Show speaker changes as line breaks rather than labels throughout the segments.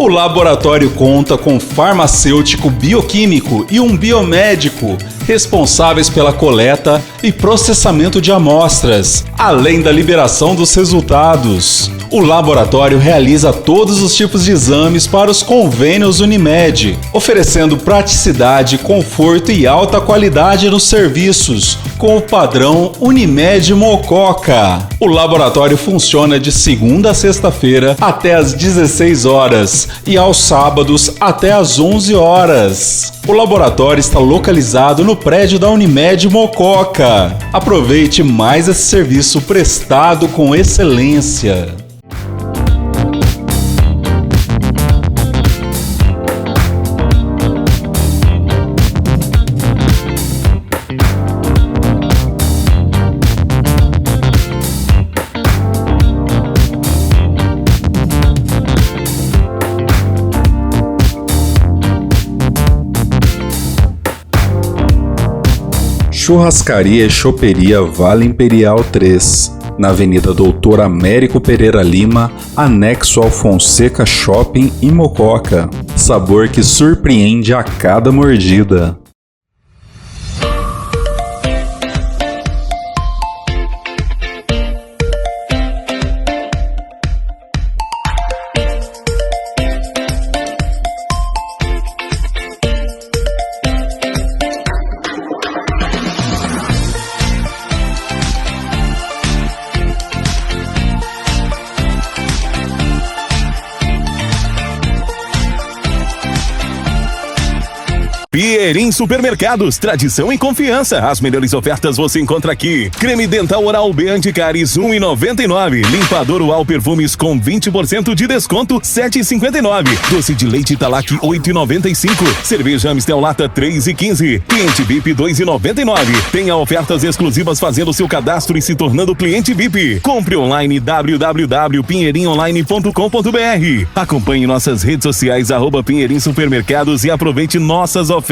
O laboratório conta com farmacêutico bioquímico e um biomédico responsáveis pela coleta e processamento de amostras, além da liberação dos resultados. O laboratório realiza todos os tipos de exames para os convênios Unimed, oferecendo praticidade, conforto e alta qualidade nos serviços, com o padrão Unimed Mococa. O laboratório funciona de segunda a sexta-feira até às 16 horas e aos sábados até às 11 horas. O laboratório está localizado no prédio da Unimed Mococa. Aproveite mais esse serviço prestado com excelência. Churrascaria e Choperia Vale Imperial 3, na Avenida Doutor Américo Pereira Lima, anexo ao Fonseca Shopping em Mococa. Sabor que surpreende a cada mordida.
Pierin Supermercados, tradição e confiança. As melhores ofertas você encontra aqui. Creme dental oral B Anticaries, R$1,99. Limpador UAU Perfumes com 20% de desconto, R$7,59. Doce de leite Italac, R$8,95. Cerveja Amstel Lata, R$3,15. Cliente VIP, R$2,99. Tenha ofertas exclusivas fazendo seu cadastro e se tornando cliente VIP. Compre online www.pinheirinonline.com.br. Acompanhe nossas redes sociais @Pinheirin Supermercados e aproveite nossas ofertas.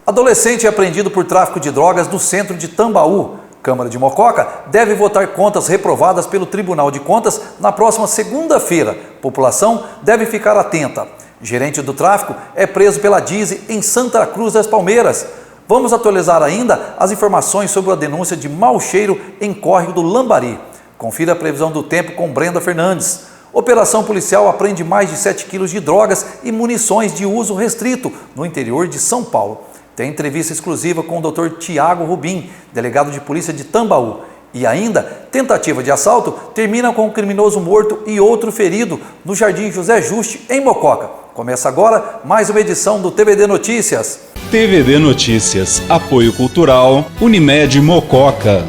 Adolescente é apreendido por tráfico de drogas no centro de Tambaú. Câmara de Mococa deve votar contas reprovadas pelo Tribunal de Contas na próxima segunda-feira. População deve ficar atenta. Gerente do tráfico é preso pela DISE em Santa Cruz das Palmeiras. Vamos atualizar ainda as informações sobre a denúncia de mau cheiro em córrego do Lambari. Confira a previsão do tempo com Brenda Fernandes. Operação policial apreende mais de 7 quilos de drogas e munições de uso restrito no interior de São Paulo. Tem entrevista exclusiva com o Dr. Tiago Rubim, delegado de polícia de Tambaú. E ainda, tentativa de assalto termina com um criminoso morto e outro ferido no Jardim José Juste, em Mococa. Começa agora mais uma edição do TVD Notícias.
TVD Notícias, apoio cultural, Unimed Mococa,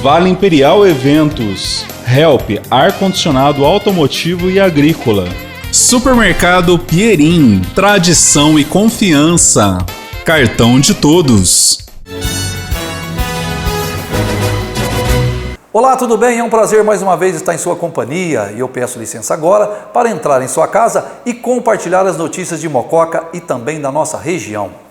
Vale Imperial Eventos, Help, ar-condicionado automotivo e agrícola. Supermercado Pierin, tradição e confiança. Cartão de todos.
Olá, tudo bem? É um prazer mais uma vez estar em sua companhia e eu peço licença agora para entrar em sua casa e compartilhar as notícias de Mococa e também da nossa região.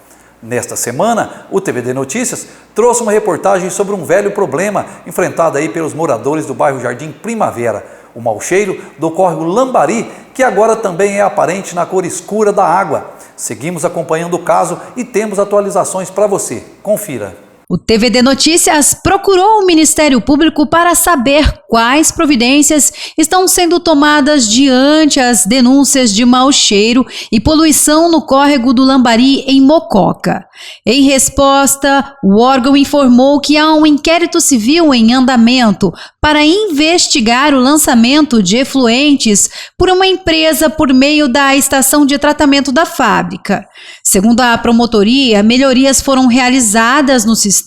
Nesta semana, o TVD Notícias trouxe uma reportagem sobre um velho problema enfrentado aí pelos moradores do bairro Jardim Primavera, o mau cheiro do córrego Lambari, que agora também é aparente na cor escura da água. Seguimos acompanhando o caso e temos atualizações para você. Confira.
O TVD Notícias procurou o Ministério Público para saber quais providências estão sendo tomadas diante as denúncias de mau cheiro e poluição no córrego do Lambari, em Mococa. Em resposta, o órgão informou que há um inquérito civil em andamento para investigar o lançamento de efluentes por uma empresa por meio da estação de tratamento da fábrica. Segundo a promotoria, melhorias foram realizadas no sistema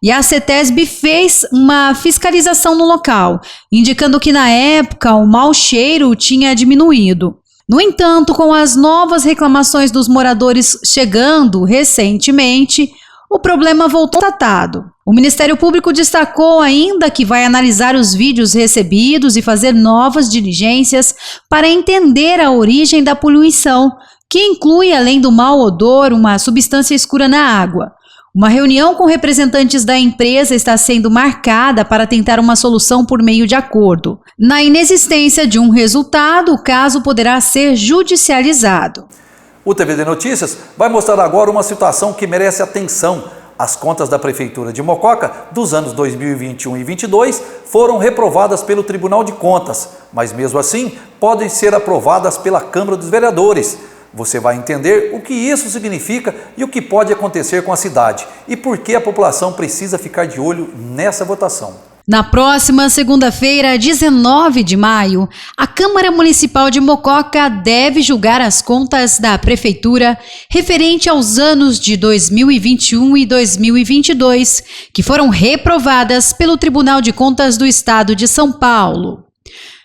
e a CETESB fez uma fiscalização no local, indicando que na época o mau cheiro tinha diminuído. No entanto, com as novas reclamações dos moradores chegando recentemente, o problema voltou tratado. O Ministério Público destacou ainda que vai analisar os vídeos recebidos e fazer novas diligências para entender a origem da poluição, que inclui, além do mau odor, uma substância escura na água. Uma reunião com representantes da empresa está sendo marcada para tentar uma solução por meio de acordo. Na inexistência de um resultado, o caso poderá ser judicializado.
O TVD Notícias vai mostrar agora uma situação que merece atenção. As contas da Prefeitura de Mococa dos anos 2021 e 2022 foram reprovadas pelo Tribunal de Contas, mas mesmo assim podem ser aprovadas pela Câmara dos Vereadores. Você vai entender o que isso significa e o que pode acontecer com a cidade e por que a população precisa ficar de olho nessa votação.
Na próxima segunda-feira, 19 de maio, a Câmara Municipal de Mococa deve julgar as contas da Prefeitura referente aos anos de 2021 e 2022, que foram reprovadas pelo Tribunal de Contas do Estado de São Paulo.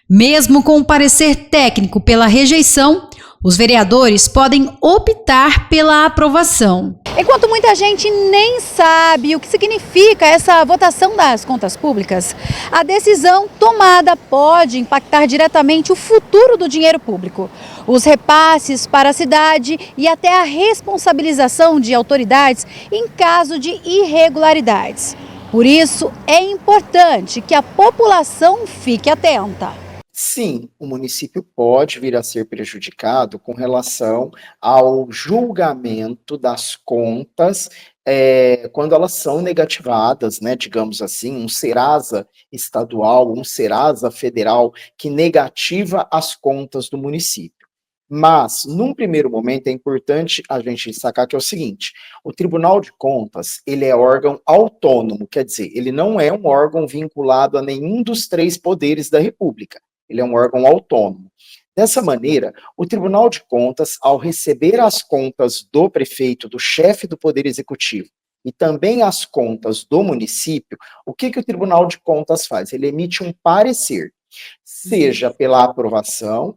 Mesmo com o parecer técnico pela rejeição, os vereadores podem optar pela aprovação. Enquanto muita gente nem sabe o que significa essa votação das contas públicas, a decisão tomada pode impactar diretamente o futuro do dinheiro público, os repasses para a cidade e até a responsabilização de autoridades em caso de irregularidades. Por isso, é importante que a população fique atenta.
Sim, o município pode vir a ser prejudicado com relação ao julgamento das contas quando elas são negativadas, né, digamos assim, um Serasa estadual, um Serasa federal que negativa as contas do município. Mas, num primeiro momento, é importante a gente destacar que é o seguinte: o Tribunal de Contas, ele é órgão autônomo, quer dizer, ele não é um órgão vinculado a nenhum dos 3 poderes da República. Ele é um órgão autônomo. Dessa maneira, o Tribunal de Contas, ao receber as contas do prefeito, do chefe do Poder Executivo, e também as contas do município, o que o Tribunal de Contas faz? Ele emite um parecer, seja pela aprovação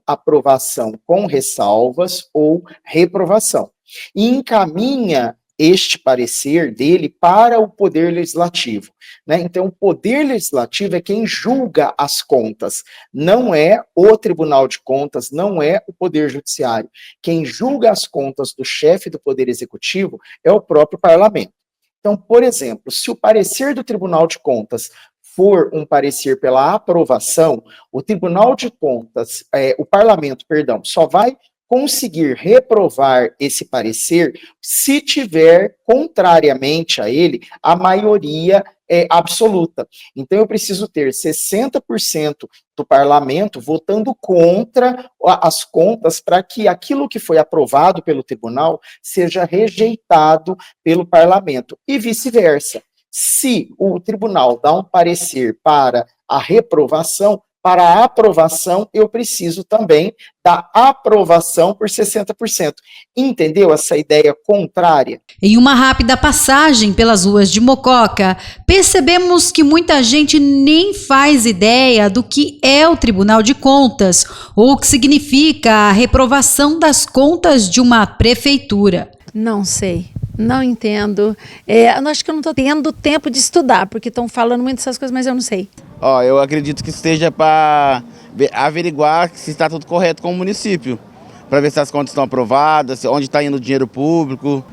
com ressalvas ou reprovação, e encaminha este parecer dele para o Poder Legislativo, né? Então, o Poder Legislativo é quem julga as contas, não é o Tribunal de Contas, não é o Poder Judiciário. Quem julga as contas do chefe do Poder Executivo é o próprio Parlamento. Então, por exemplo, se o parecer do Tribunal de Contas for um parecer pela aprovação, o Tribunal de Contas, o Parlamento, perdão, só vai conseguir reprovar esse parecer se tiver, contrariamente a ele, a maioria absoluta. Então, eu preciso ter 60% do parlamento votando contra as contas para que aquilo que foi aprovado pelo tribunal seja rejeitado pelo parlamento e vice-versa. Se o tribunal dá um parecer para a reprovação, para a aprovação, eu preciso também da aprovação por 60%. Entendeu essa ideia contrária?
Em uma rápida passagem pelas ruas de Mococa, percebemos que muita gente nem faz ideia do que é o Tribunal de Contas ou o que significa a reprovação das contas de uma prefeitura.
Não sei. Não entendo. Eu acho que eu não estou tendo tempo de estudar, porque estão falando muito dessas coisas, mas eu não sei.
Eu acredito que esteja para averiguar se está tudo correto com o município, para ver se as contas estão aprovadas, onde está indo o dinheiro público.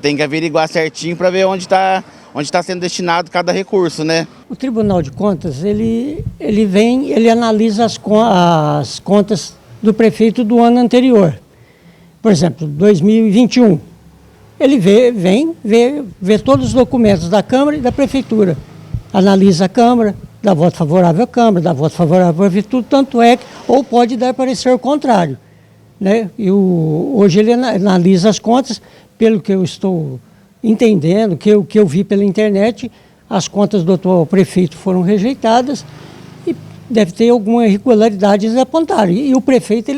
Tem que averiguar certinho para ver onde está sendo destinado cada recurso, né?
O Tribunal de Contas, ele analisa as contas do prefeito do ano anterior. Por exemplo, 2021. Ele vê todos os documentos da Câmara e da Prefeitura, analisa a Câmara, dá voto favorável à Câmara, dá voto favorável à Prefeitura, tanto é que, ou pode dar parecer contrário, né? Hoje ele analisa as contas, pelo que eu estou entendendo, que eu vi pela internet, as contas do atual prefeito foram rejeitadas e deve ter alguma irregularidade a apontar. E o prefeito,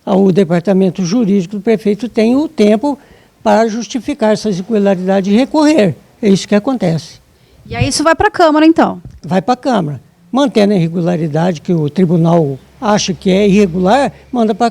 o departamento jurídico do prefeito tem o tempo para justificar essas irregularidades e recorrer. É isso que acontece.
E aí isso vai para a Câmara, então?
Vai para a Câmara. Mantendo a irregularidade que o tribunal acha que é irregular, manda para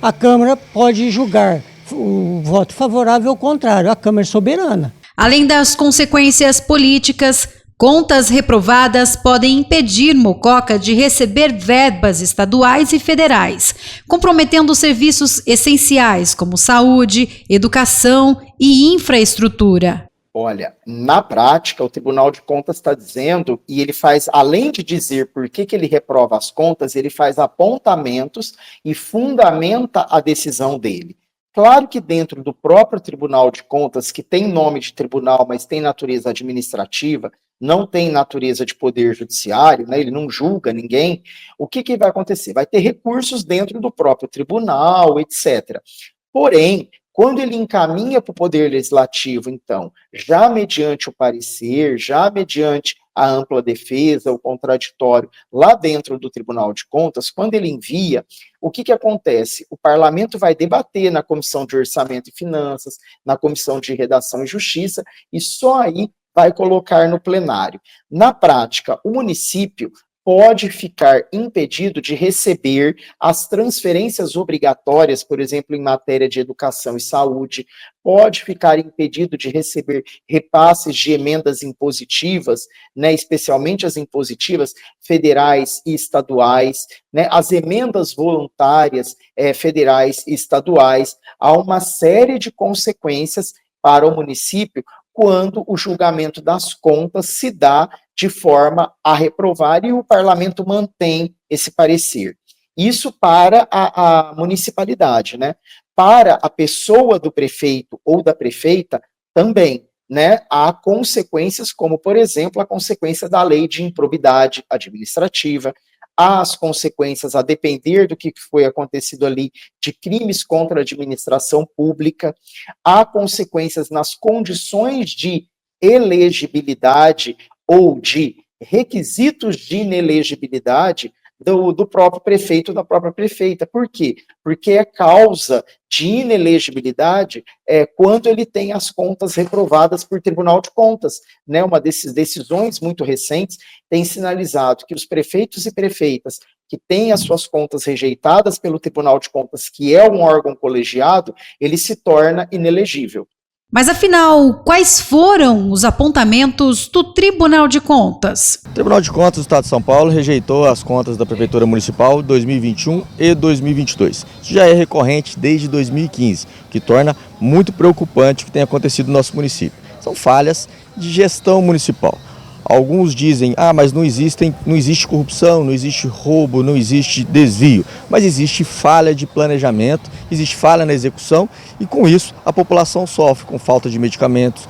a Câmara pode julgar o voto favorável ou contrário. A Câmara é soberana.
Além das consequências políticas, contas reprovadas podem impedir Mococa de receber verbas estaduais e federais, comprometendo serviços essenciais como saúde, educação e infraestrutura.
Olha, na prática, o Tribunal de Contas está dizendo, e ele faz, além de dizer por que ele reprova as contas, ele faz apontamentos e fundamenta a decisão dele. Claro que dentro do próprio Tribunal de Contas, que tem nome de tribunal, mas tem natureza administrativa, não tem natureza de poder judiciário, né, ele não julga ninguém, o que vai acontecer? Vai ter recursos dentro do próprio tribunal, etc. Porém, quando ele encaminha para o Poder Legislativo, então, já mediante o parecer, já mediante a ampla defesa, o contraditório, lá dentro do Tribunal de Contas, quando ele envia, o que acontece? O Parlamento vai debater na Comissão de Orçamento e Finanças, na Comissão de Redação e Justiça, e só aí vai colocar no plenário. Na prática, o município pode ficar impedido de receber as transferências obrigatórias, por exemplo, em matéria de educação e saúde, pode ficar impedido de receber repasses de emendas impositivas, né, especialmente as impositivas federais e estaduais, né, as emendas voluntárias federais e estaduais. Há uma série de consequências para o município quando o julgamento das contas se dá de forma a reprovar e o parlamento mantém esse parecer. Isso para a municipalidade, né? Para a pessoa do prefeito ou da prefeita também, né? Há consequências como, por exemplo, a consequência da lei de improbidade administrativa, há as consequências, a depender do que foi acontecido ali, de crimes contra a administração pública, há consequências nas condições de elegibilidade ou de requisitos de inelegibilidade do próprio prefeito ou da própria prefeita. Por quê? Porque é causa de inelegibilidade quando ele tem as contas reprovadas por Tribunal de Contas, né? Uma dessas decisões muito recentes tem sinalizado que os prefeitos e prefeitas que têm as suas contas rejeitadas pelo Tribunal de Contas, que é um órgão colegiado, ele se torna inelegível.
Mas afinal, quais foram os apontamentos do Tribunal de Contas?
O Tribunal de Contas do Estado de São Paulo rejeitou as contas da Prefeitura Municipal 2021 e 2022. Isso já é recorrente desde 2015, o que torna muito preocupante o que tem acontecido no nosso município. São falhas de gestão municipal. Alguns dizem, mas não existe corrupção, não existe roubo, não existe desvio, mas existe falha de planejamento, existe falha na execução e com isso a população sofre com falta de medicamentos,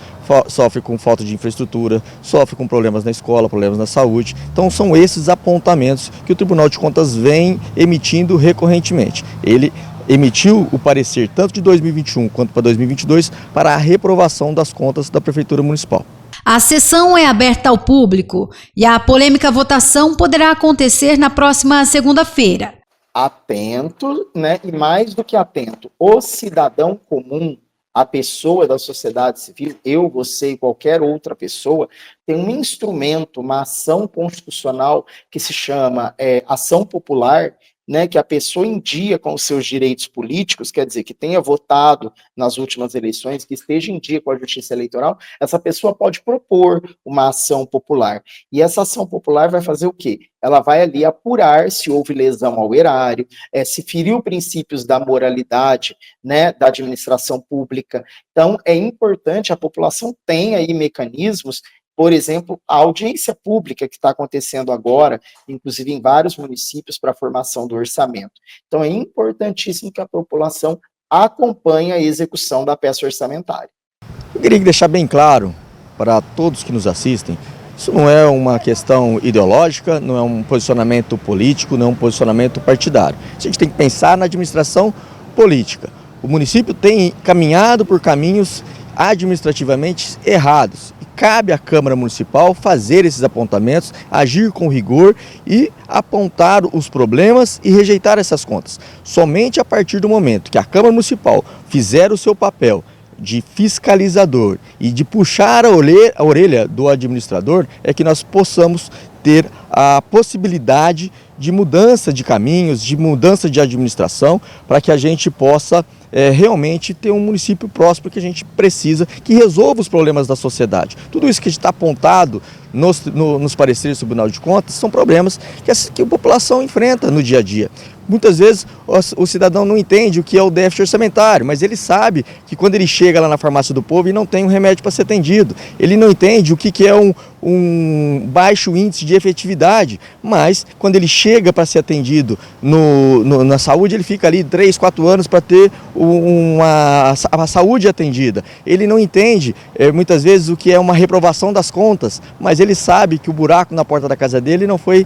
sofre com falta de infraestrutura, sofre com problemas na escola, problemas na saúde. Então são esses apontamentos que o Tribunal de Contas vem emitindo recorrentemente. Ele emitiu o parecer tanto de 2021 quanto para 2022 para a reprovação das contas da Prefeitura Municipal.
A sessão é aberta ao público e a polêmica votação poderá acontecer na próxima segunda-feira.
Atento, né? E mais do que atento, o cidadão comum, a pessoa da sociedade civil, eu, você e qualquer outra pessoa, tem um instrumento, uma ação constitucional que se chama ação popular, né, que a pessoa em dia com os seus direitos políticos, quer dizer, que tenha votado nas últimas eleições, que esteja em dia com a justiça eleitoral, essa pessoa pode propor uma ação popular. E essa ação popular vai fazer o quê? Ela vai ali apurar se houve lesão ao erário, se feriu princípios da moralidade, né, da administração pública. Então, é importante, a população tem aí mecanismos. Por exemplo, a audiência pública que está acontecendo agora, inclusive em vários municípios, para a formação do orçamento. Então, é importantíssimo que a população acompanhe a execução da peça orçamentária.
Eu queria deixar bem claro para todos que nos assistem, isso não é uma questão ideológica, não é um posicionamento político, não é um posicionamento partidário. A gente tem que pensar na administração política. O município tem caminhado por caminhos administrativamente errados. Cabe à Câmara Municipal fazer esses apontamentos, agir com rigor e apontar os problemas e rejeitar essas contas. Somente a partir do momento que a Câmara Municipal fizer o seu papel de fiscalizador e de puxar a orelha do administrador, é que nós possamos ter a possibilidade de mudança de caminhos, de mudança de administração, para que a gente possa realmente ter um município próspero que a gente precisa, que resolva os problemas da sociedade. Tudo isso que está apontado nos pareceres do Tribunal de Contas são problemas que a população enfrenta no dia a dia. Muitas vezes o cidadão não entende o que é o déficit orçamentário, mas ele sabe que quando ele chega lá na farmácia do povo e não tem um remédio para ser atendido, ele não entende o que é um baixo índice de efetividade, mas quando ele chega para ser atendido na saúde, ele fica ali 3, 4 anos para ter a saúde atendida. Ele não entende muitas vezes o que é uma reprovação das contas, mas ele sabe que o buraco na porta da casa dele não foi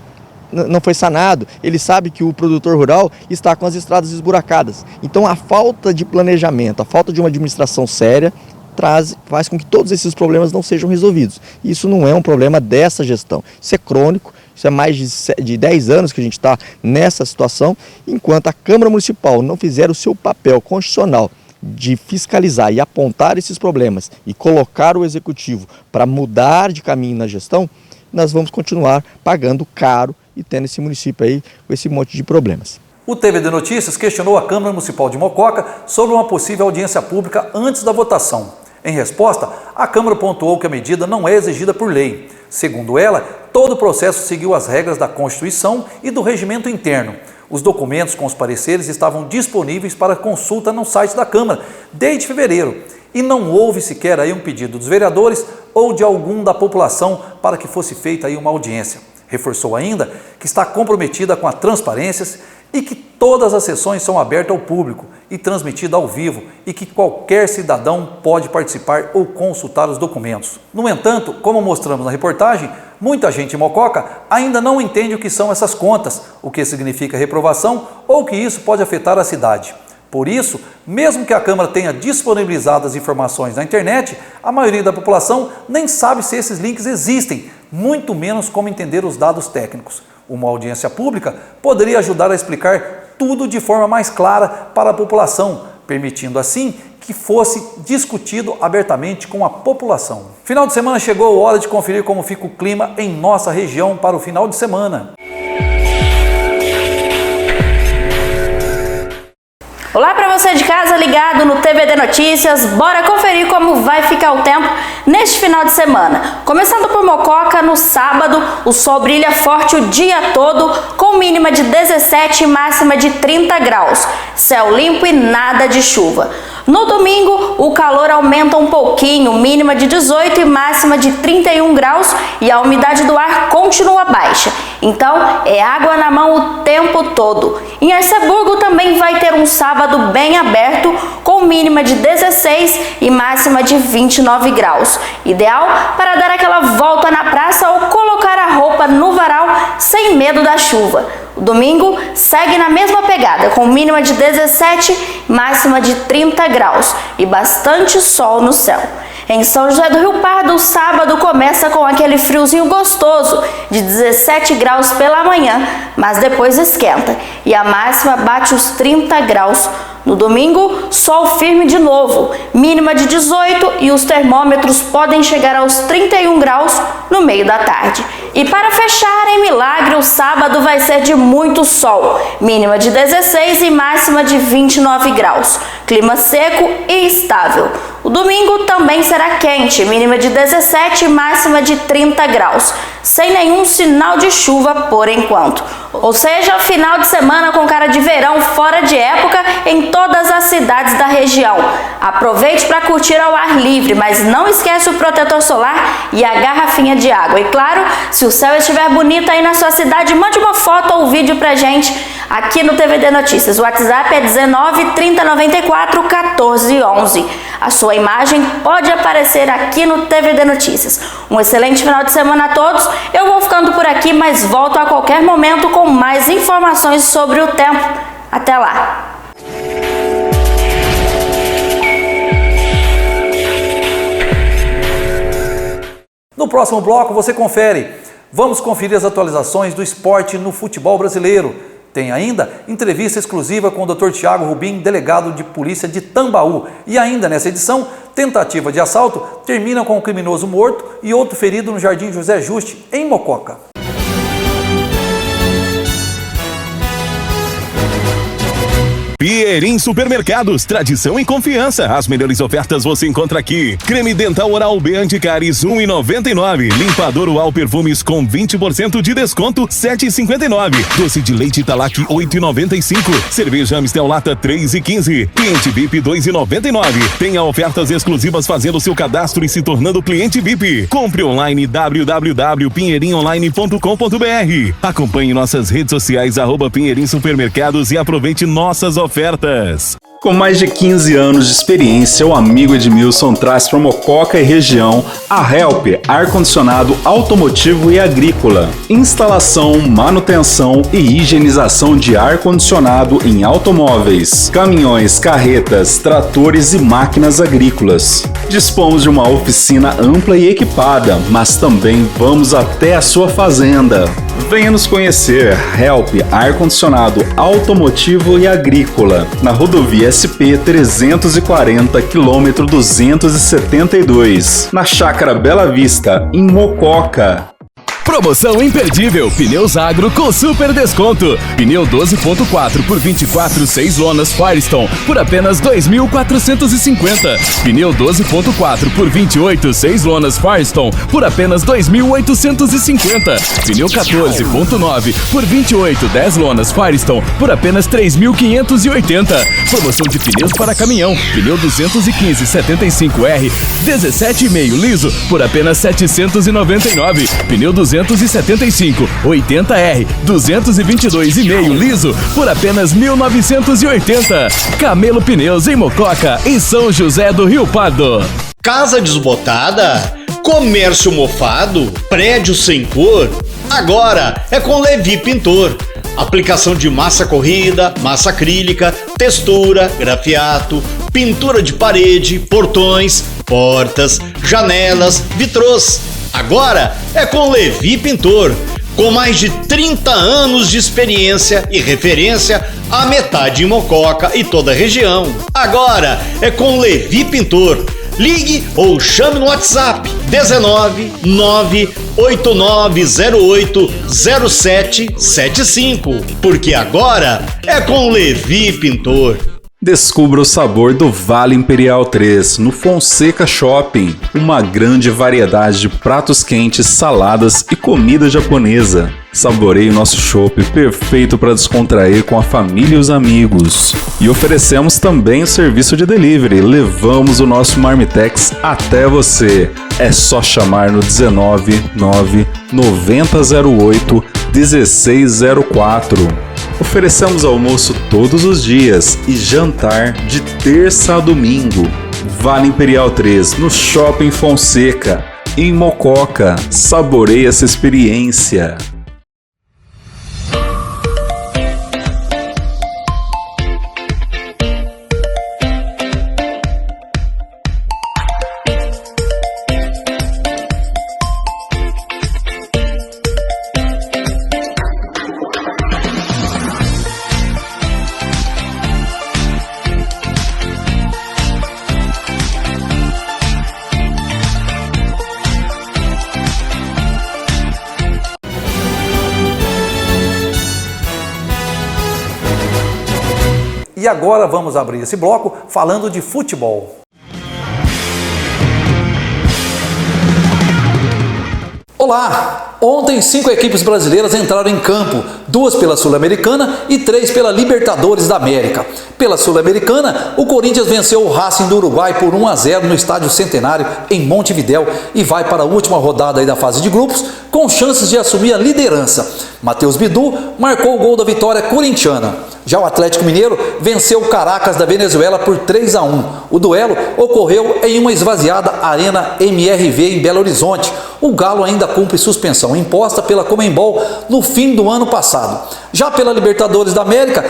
sanado, ele sabe que o produtor rural está com as estradas esburacadas. Então a falta de planejamento, a falta de uma administração séria faz com que todos esses problemas não sejam resolvidos. Isso não é um problema dessa gestão, isso é crônico, isso é mais de 10 anos que a gente está nessa situação, enquanto a Câmara Municipal não fizer o seu papel constitucional de fiscalizar e apontar esses problemas e colocar o Executivo para mudar de caminho na gestão, nós vamos continuar pagando caro e tendo esse município aí com esse monte de problemas.
O TVD Notícias questionou a Câmara Municipal de Mococa sobre uma possível audiência pública antes da votação. Em resposta, a Câmara pontuou que a medida não é exigida por lei. Segundo ela, todo o processo seguiu as regras da Constituição e do regimento interno. Os documentos com os pareceres estavam disponíveis para consulta no site da Câmara desde fevereiro. E não houve sequer aí um pedido dos vereadores ou de algum da população para que fosse feita aí uma audiência. Reforçou ainda que está comprometida com a transparência e que todas as sessões são abertas ao público e transmitidas ao vivo e que qualquer cidadão pode participar ou consultar os documentos. No entanto, como mostramos na reportagem, muita gente em Mococa ainda não entende o que são essas contas, o que significa reprovação ou que isso pode afetar a cidade. Por isso, mesmo que a Câmara tenha disponibilizado as informações na internet, a maioria da população nem sabe se esses links existem, muito menos como entender os dados técnicos. Uma audiência pública poderia ajudar a explicar tudo de forma mais clara para a população, permitindo assim que fosse discutido abertamente com a população. Final de semana chegou, hora de conferir como fica o clima em nossa região para o final de semana.
Olá para você de casa ligado no TVD Notícias, bora conferir como vai ficar o tempo neste final de semana. Começando por Mococa, no sábado, o sol brilha forte o dia todo, com mínima de 17 e máxima de 30 graus. Céu limpo e nada de chuva. No domingo, o calor aumenta um pouquinho, mínima de 18 e máxima de 31 graus e a umidade do ar continua baixa. Então, é água na mão o tempo todo. Em Arceburgo também vai ter um sábado bem aberto, com mínima de 16 e máxima de 29 graus. Ideal para dar aquela volta na praça ou colocar a roupa no varal sem medo da chuva. O domingo segue na mesma pegada, com mínima de 17, máxima de 30 graus e bastante sol no céu. Em São José do Rio Pardo, o sábado começa com aquele friozinho gostoso de 17 graus pela manhã, mas depois esquenta e a máxima bate os 30 graus. No domingo, sol firme de novo, mínima de 18 e os termômetros podem chegar aos 31 graus no meio da tarde. E para fechar, em Milagre, o sábado vai ser de muito sol, mínima de 16 e máxima de 29 graus. Clima seco e estável. O domingo também será quente, mínima de 17 e máxima de 30 graus, sem nenhum sinal de chuva por enquanto. Ou seja, final de semana com cara de verão fora de época em todas as cidades da região. Aproveite para curtir ao ar livre, mas não esquece o protetor solar e a garrafinha de água. E claro, se o céu estiver bonito aí na sua cidade, mande uma foto ou vídeo pra gente aqui no TVD Notícias. O WhatsApp é 19 30 94 14 11. A sua imagem pode aparecer aqui no TVD Notícias. Um excelente final de semana a todos. Eu vou ficando por aqui, mas volto a qualquer momento com mais informações sobre o tempo. Até lá!
No próximo bloco você confere. Vamos conferir as atualizações do esporte no futebol brasileiro. Tem ainda entrevista exclusiva com o Dr. Tiago Rubim, delegado de polícia de Tambaú. E ainda nessa edição, tentativa de assalto termina com um criminoso morto e outro ferido no Jardim José Juste, em Mococa.
Pierin Supermercados, tradição e confiança. As melhores ofertas você encontra aqui. Creme dental oral B Anticaris 1,99. Limpador Ual Perfumes com 20% de desconto 7,59. Doce de leite Italac 8,95. Cerveja Amstel Lata 3,15. Cliente VIP 2,99. Tenha ofertas exclusivas fazendo seu cadastro e se tornando cliente VIP. Compre online www.pinheirinonline.com.br. Acompanhe nossas redes sociais @Pinheirin Supermercados e aproveite nossas ofertas.
Com mais de 15 anos de experiência, o amigo Edmilson traz para Mococa e região a Help, ar-condicionado automotivo e agrícola. Instalação, manutenção e higienização de ar-condicionado em automóveis, caminhões, carretas, tratores e máquinas agrícolas. Dispomos de uma oficina ampla e equipada, mas também vamos até a sua fazenda. Venha nos conhecer. Help, ar-condicionado automotivo e agrícola, na rodovia SP 340, quilômetro 272, na Chácara Bela Vista, em Mococa.
Promoção imperdível, Pneus Agro com super desconto. Pneu 12.4 por 24 6 lonas Firestone por apenas 2.450. Pneu 12.4 por 28 6 lonas Firestone por apenas 2.850. Pneu 14.9 por 28 10 lonas Firestone por apenas 3.580. Promoção de pneus para caminhão. Pneu 215 75R 17,5 liso por apenas 799. Pneu 275 80R 222,5 liso por apenas 1.980. Camelo Pneus em Mococa e São José do Rio Pardo.
Casa desbotada? Comércio mofado? Prédio sem cor? Agora é com Levi Pintor. Aplicação de massa corrida, massa acrílica, textura, grafiato, pintura de parede, portões, portas, janelas, vitrôs. Agora é com Levi Pintor, com mais de 30 anos de experiência e referência à metade em Mococa e toda a região. Agora é com Levi Pintor. Ligue ou chame no WhatsApp 19 98908 0775, porque agora é com Levi Pintor.
Descubra o sabor do Vale Imperial 3 no Fonseca Shopping. Uma grande variedade de pratos quentes, saladas e comida japonesa. Saboreie o nosso chopp, perfeito para descontrair com a família e os amigos. E oferecemos também o serviço de delivery. Levamos o nosso Marmitex até você. É só chamar no 19 9 9008 1604. Oferecemos almoço todos os dias e jantar de terça a domingo. Vale Imperial 3, no Shopping Fonseca, em Mococa. Saboreie essa experiência.
E agora vamos abrir esse bloco falando de futebol. Olá! Ontem 5 equipes brasileiras entraram em campo, 2 pela Sul-Americana e 3 pela Libertadores da América. Pela Sul-Americana, o Corinthians venceu o Racing do Uruguai por 1-0 no Estádio Centenário em Montevidéu e vai para a última rodada aí da fase de grupos com chances de assumir a liderança. Matheus Bidu marcou o gol da vitória corintiana. Já o Atlético Mineiro venceu o Caracas da Venezuela por 3-1. O duelo ocorreu em uma esvaziada Arena MRV em Belo Horizonte. O Galo ainda cumpre suspensão imposta pela Conmebol no fim do ano passado. Já pela Libertadores da América,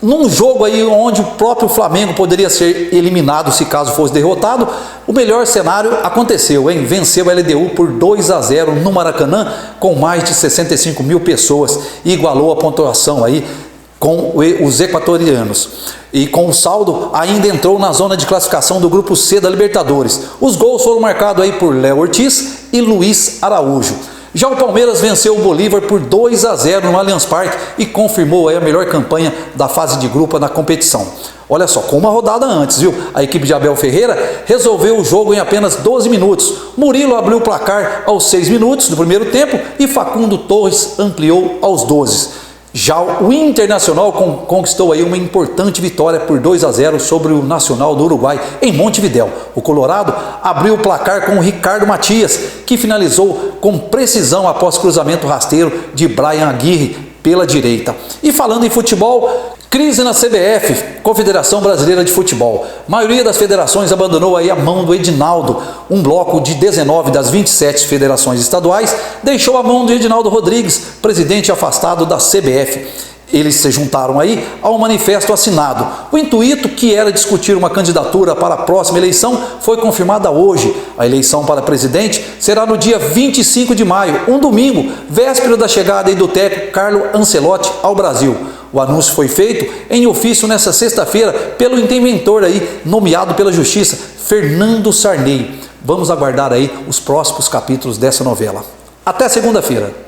num jogo aí onde o próprio Flamengo poderia ser eliminado se caso fosse derrotado, o melhor cenário aconteceu, hein? Venceu a LDU por 2-0 no Maracanã com mais de 65 mil pessoas e igualou a pontuação aí com os equatorianos. E com o saldo ainda entrou na zona de classificação do grupo C da Libertadores. Os gols foram marcados aí por Léo Ortiz e Luiz Araújo. Já o Palmeiras venceu o Bolívar por 2-0 no Allianz Parque e confirmou aí a melhor campanha da fase de grupo na competição. Olha só, com uma rodada antes, viu? A equipe de Abel Ferreira resolveu o jogo em apenas 12 minutos. Murilo abriu o placar aos 6 minutos do primeiro tempo e Facundo Torres ampliou aos 12. Já o Internacional conquistou aí uma importante vitória por 2-0 sobre o Nacional do Uruguai em Montevidéu. O Colorado abriu o placar com o Ricardo Matias, que finalizou com precisão após cruzamento rasteiro de Brian Aguirre pela direita. E falando em futebol, crise na CBF, Confederação Brasileira de Futebol. A maioria das federações abandonou aí a mão do Edinaldo. Um bloco de 19 das 27 federações estaduais deixou a mão do Edinaldo Rodrigues, presidente afastado da CBF. Eles se juntaram aí ao manifesto assinado. O intuito, que era discutir uma candidatura para a próxima eleição, foi confirmada hoje. A eleição para presidente será no dia 25 de maio, um domingo, véspera da chegada aí do técnico Carlo Ancelotti ao Brasil. O anúncio foi feito em ofício nesta sexta-feira pelo interventor aí, nomeado pela Justiça, Fernando Sarney. Vamos aguardar aí os próximos capítulos dessa novela. Até segunda-feira.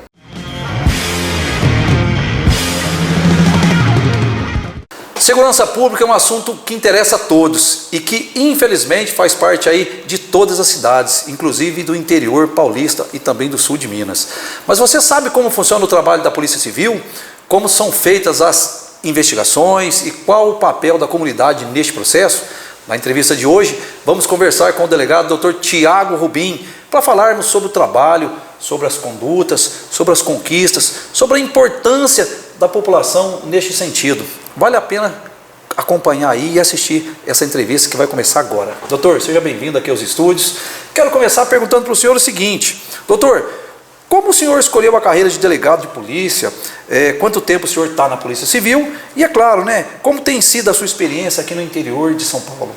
Segurança pública é um assunto que interessa a todos e que infelizmente faz parte aí de todas as cidades, inclusive do interior paulista e também do sul de Minas. Mas você sabe como funciona o trabalho da Polícia Civil? Como são feitas as investigações e qual o papel da comunidade neste processo? Na entrevista de hoje, vamos conversar com o delegado Dr. Tiago Rubim para falarmos sobre o trabalho, sobre as condutas, sobre as conquistas, sobre a importância da população neste sentido. Vale a pena acompanhar aí e assistir essa entrevista que vai começar agora. Doutor, seja bem-vindo aqui aos estúdios. Quero começar perguntando para o senhor o seguinte. Doutor, como o senhor escolheu a carreira de delegado de polícia? Quanto tempo o senhor está na Polícia Civil? E é claro, né? Como tem sido a sua experiência aqui no interior de São Paulo?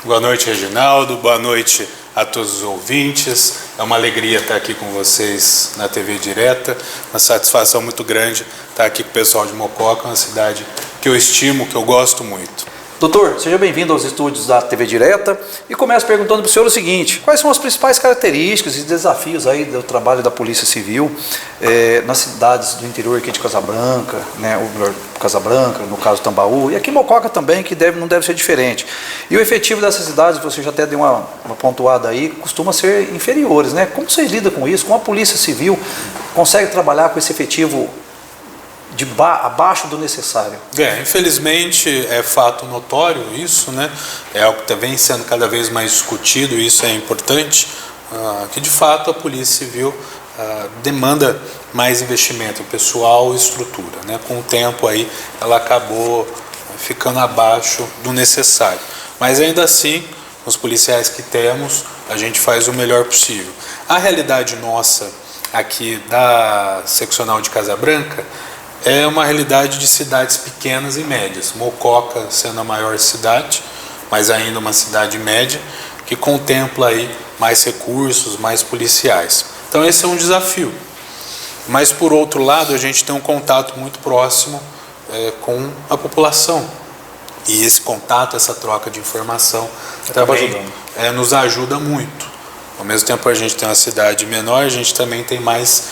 Boa noite, Reginaldo. Boa noite a todos os ouvintes. É uma alegria estar aqui com vocês na TV Direta. Uma satisfação muito grande estar aqui com o pessoal de Mococa, uma cidade que eu estimo, que eu gosto muito.
Doutor, seja bem-vindo aos estúdios da TV Direta e começo perguntando para o senhor o seguinte: quais são as principais características e desafios aí do trabalho da Polícia Civil nas cidades do interior aqui de Casabranca, né, ou melhor, Casabranca, no caso Tambaú, e aqui em Mococa também, que não deve ser diferente. E o efetivo dessas cidades, você já até deu uma pontuada aí, costuma ser inferiores, né? Como vocês lidam com isso? Como a Polícia Civil consegue trabalhar com esse efetivo abaixo do necessário?
Infelizmente é fato notório isso, né? É algo que vem sendo cada vez mais discutido, e isso é importante, que de fato a Polícia Civil demanda mais investimento pessoal e estrutura, né? Com o tempo aí ela acabou ficando abaixo do necessário, mas ainda assim os policiais que temos, a gente faz o melhor possível. A realidade nossa aqui da seccional de Casabranca é uma realidade de cidades pequenas e médias. Mococa sendo a maior cidade, mas ainda uma cidade média, que contempla aí mais recursos, mais policiais. Então esse é um desafio. Mas por outro lado, a gente tem um contato muito próximo com a população. E esse contato, essa troca de informação também nos ajuda muito. Ao mesmo tempo a gente tem uma cidade menor, a gente também tem mais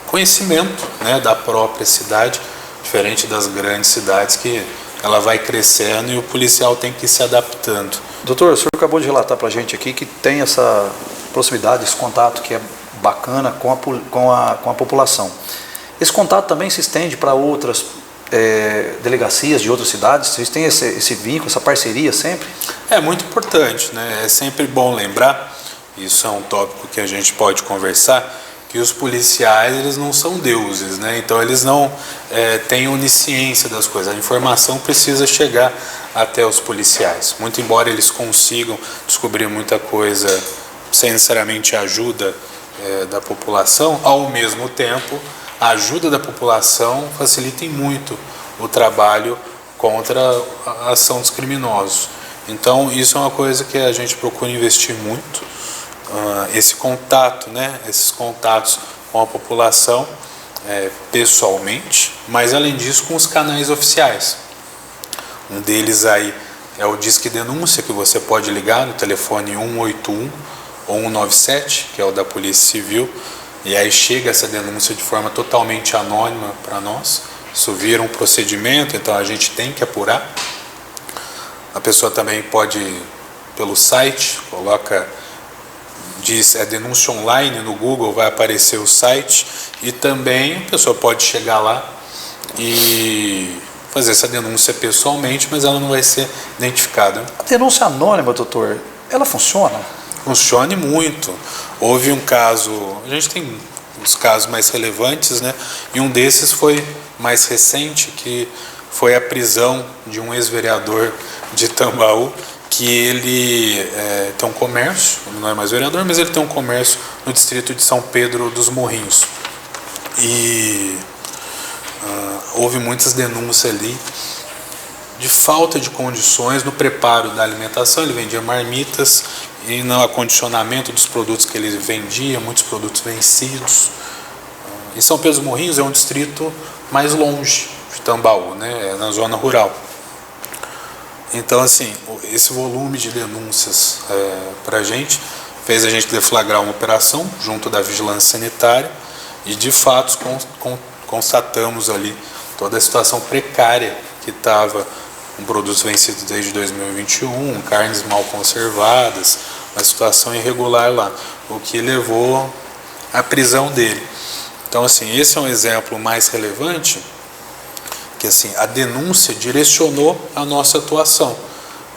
conhecimento, né, da própria cidade, diferente das grandes cidades que ela vai crescendo e o policial tem que ir se adaptando.
Doutor, o senhor acabou de relatar para a gente aqui que tem essa proximidade, esse contato que é bacana com a população. Esse contato também se estende para outras delegacias de outras cidades? Vocês têm esse vínculo, essa parceria sempre?
É muito importante, né? É sempre bom lembrar, isso é um tópico que a gente pode conversar, que os policiais, eles não são deuses, né? Então eles não têm onisciência das coisas. A informação precisa chegar até os policiais. Muito embora eles consigam descobrir muita coisa sem necessariamente a ajuda da população, ao mesmo tempo a ajuda da população facilita muito o trabalho contra a ação dos criminosos. Então isso é uma coisa que a gente procura investir muito. Esse contato, né, esses contatos com a população pessoalmente, mas além disso com os canais oficiais. Um deles aí é o Disque Denúncia, que você pode ligar no telefone 181 ou 197, que é o da Polícia Civil, e aí chega essa denúncia de forma totalmente anônima para nós. Isso vira um procedimento, então a gente tem que apurar. A pessoa também pode, pelo site, diz denúncia online no Google, vai aparecer o site, e também a pessoa pode chegar lá e fazer essa denúncia pessoalmente, mas ela não vai ser identificada.
A denúncia anônima, doutor, ela funciona?
Funciona muito. Houve um caso, a gente tem os casos mais relevantes, né? E um desses foi mais recente, que foi a prisão de um ex-vereador de Tambaú, que ele tem um comércio, ele não é mais vereador, mas ele tem um comércio no distrito de São Pedro dos Morrinhos. E houve muitas denúncias ali de falta de condições no preparo da alimentação. Ele vendia marmitas e no acondicionamento dos produtos que ele vendia, muitos produtos vencidos. E São Pedro dos Morrinhos é um distrito mais longe de Tambaú, né? É na zona rural. Então, assim, esse volume de denúncias para a gente fez a gente deflagrar uma operação junto da Vigilância Sanitária e, de fato, constatamos ali toda a situação precária que estava com produtos vencidos desde 2021, carnes mal conservadas, uma situação irregular lá, o que levou à prisão dele. Então, assim, esse é um exemplo mais relevante, que assim, a denúncia direcionou a nossa atuação.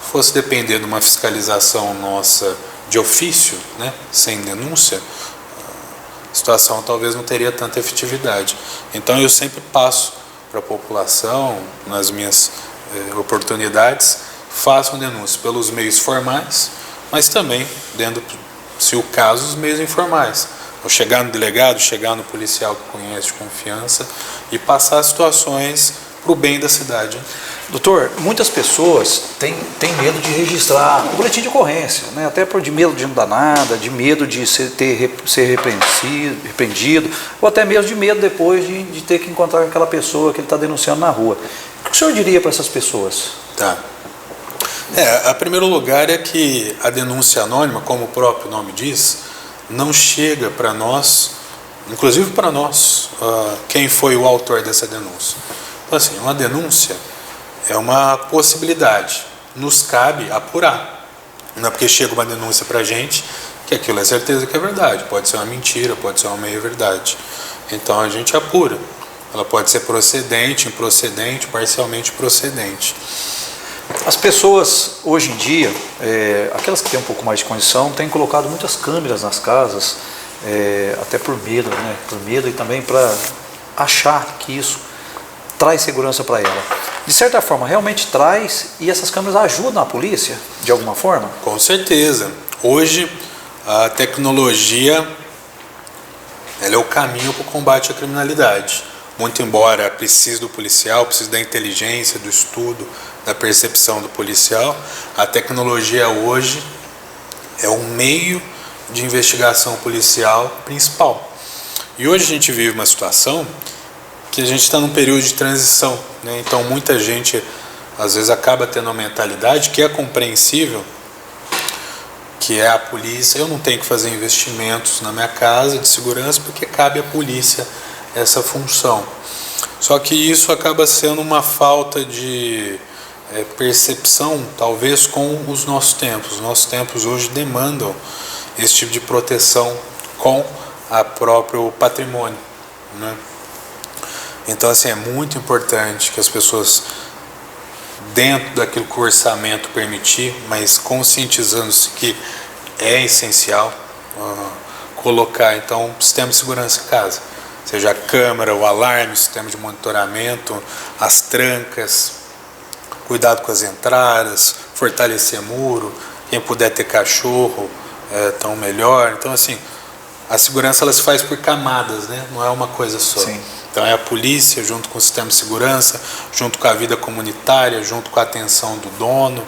Se fosse depender de uma fiscalização nossa de ofício, né, sem denúncia, a situação talvez não teria tanta efetividade. Então eu sempre passo para a população, nas minhas oportunidades, façam denúncia pelos meios formais, mas também, se o caso, os meios informais. Ou chegar no delegado, chegar no policial que conhece de confiança e passar situações para o bem da cidade.
Doutor, muitas pessoas têm medo de registrar o boletim de ocorrência, né? Até de medo de não dar nada, de medo de ser repreendido, ou até mesmo de medo depois de ter que encontrar aquela pessoa que ele está denunciando na rua. O que o senhor diria para essas pessoas?
Tá. A primeiro lugar é que a denúncia anônima, como o próprio nome diz, não chega para nós, inclusive para nós, quem foi o autor dessa denúncia. Então, assim, uma denúncia é uma possibilidade, nos cabe apurar. Não é porque chega uma denúncia para a gente que aquilo é certeza que é verdade, pode ser uma mentira, pode ser uma meia-verdade. Então a gente apura. Ela pode ser procedente, improcedente, parcialmente procedente.
As pessoas, hoje em dia, aquelas que têm um pouco mais de condição, têm colocado muitas câmeras nas casas, até por medo, né? Por medo e também para achar que isso traz segurança para ela. De certa forma, realmente traz, e essas câmeras ajudam a polícia, de alguma forma?
Com certeza. Hoje, a tecnologia ela é o caminho para o combate à criminalidade. Muito embora precise do policial, precise da inteligência, do estudo, da percepção do policial, a tecnologia hoje é um meio de investigação policial principal. E hoje a gente vive uma situação que a gente está num período de transição, né? Então muita gente às vezes acaba tendo uma mentalidade que é compreensível, que é a polícia, eu não tenho que fazer investimentos na minha casa de segurança porque cabe à polícia essa função. Só que isso acaba sendo uma falta de percepção, talvez, com os nossos tempos. Os nossos tempos hoje demandam esse tipo de proteção com o próprio patrimônio, né? Então, assim, é muito importante que as pessoas, dentro daquilo que o orçamento permitir, mas conscientizando-se que é essencial colocar, então, um sistema de segurança em casa. Seja a câmera, o alarme, o sistema de monitoramento, as trancas, cuidado com as entradas, fortalecer muro, quem puder ter cachorro, tão melhor. Então, assim, a segurança ela se faz por camadas, né? Não é uma coisa só.
Sim.
Então é a polícia junto com o sistema de segurança, junto com a vida comunitária, junto com a atenção do dono,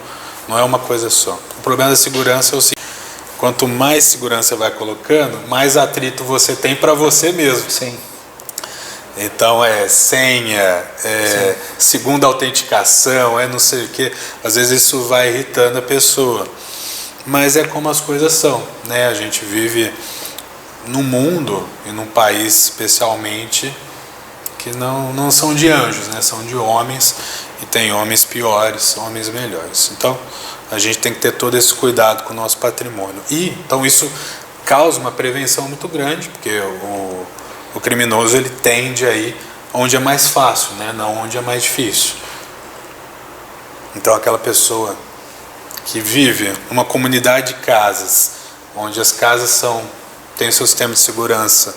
não é uma coisa só. O problema da segurança é o seguinte: quanto mais segurança vai colocando, mais atrito você tem para você mesmo.
Sim.
Então senha, segunda autenticação, não sei o que. Às vezes isso vai irritando a pessoa. Mas é como as coisas são, né? A gente vive no mundo e no país especialmente, que não são de anjos, né? São de homens, e tem homens piores, homens melhores. Então a gente tem que ter todo esse cuidado com o nosso patrimônio. E então isso causa uma prevenção muito grande, porque o criminoso ele tende a ir onde é mais fácil, né? Não onde é mais difícil. Então aquela pessoa que vive numa comunidade de casas, onde as casas têm o seu sistema de segurança